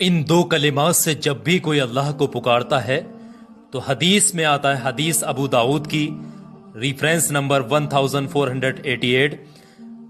ان دو کلمات سے جب بھی کوئی اللہ کو پکارتا ہے تو حدیث میں آتا ہے، حدیث ابو داؤد کی، ریفرنس نمبر 1488،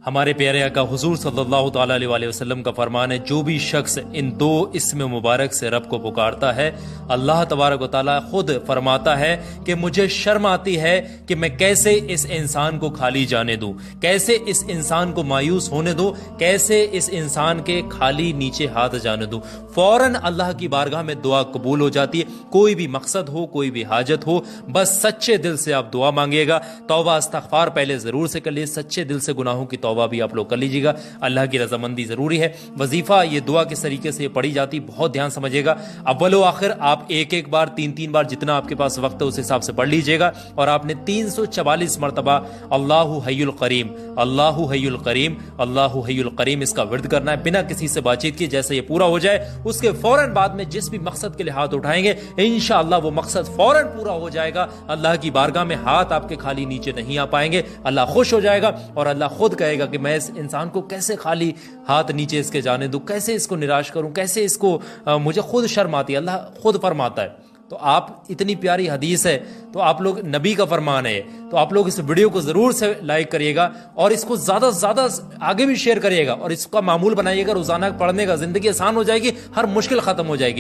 ہمارے پیارے آقا حضور صلی اللہ تعالیٰ علیہ وآلہ وسلم کا فرمان ہے، جو بھی شخص ان دو اسم مبارک سے رب کو پکارتا ہے، اللہ تبارک و تعالیٰ خود فرماتا ہے کہ مجھے شرم آتی ہے کہ میں کیسے اس انسان کو خالی جانے دوں، کیسے اس انسان کو مایوس ہونے دوں، کیسے اس انسان کے خالی نیچے ہاتھ جانے دوں۔ فوراً اللہ کی بارگاہ میں دعا قبول ہو جاتی ہے، کوئی بھی مقصد ہو، کوئی بھی حاجت ہو، بس سچے دل سے آپ دعا مانگیے گا۔ توبہ استغفار پہلے ضرور سے کر لیے، سچے دل سے گناہوں کی توبہ بھی آپ لوگ کر لیجیے گا، اللہ کی رضامندی ضروری ہے۔ وظیفہ یہ دعا کس طریقے سے پڑھی جاتی، بہت دھیان سمجھیے گا۔ اول و آخر آپ ایک بار تین بار جتنا آپ کے پاس وقت ہے اس حساب سے پڑھ لیجیے گا، اور آپ نے 344 مرتبہ اللہ حی القریم، اللہ حی القریم، اللہ حی القریم اس کا ورد کرنا ہے بنا کسی سے بات چیت کی۔ جیسے یہ پورا ہو جائے اس کے فوراً بعد میں جس بھی مقصد کے لیے ہاتھ اٹھائیں گے انشاءاللہ وہ مقصد فوراً پورا ہو جائے گا۔ اللہ کی بارگاہ میں ہاتھ آپ کے خالی نیچے نہیں آ پائیں گے، اللہ خوش ہو جائے گا، اور اللہ خود کہے گا کہ میں اس انسان کو کیسے خالی ہاتھ نیچے اس کے جانے دوں، کیسے اس کو نراش کروں، کیسے اس کو مجھے خود شرم آتی ہے، اللہ خود فرماتا ہے۔ تو آپ اتنی پیاری حدیث ہے، تو آپ لوگ نبی کا فرمان ہے، تو آپ لوگ اس ویڈیو کو ضرور سے لائک کریے گا، اور اس کو زیادہ سے زیادہ آگے بھی شیئر کریے گا، اور اس کا معمول بنائیے گا روزانہ پڑھنے کا۔ زندگی آسان ہو جائے گی، ہر مشکل ختم ہو جائے گی۔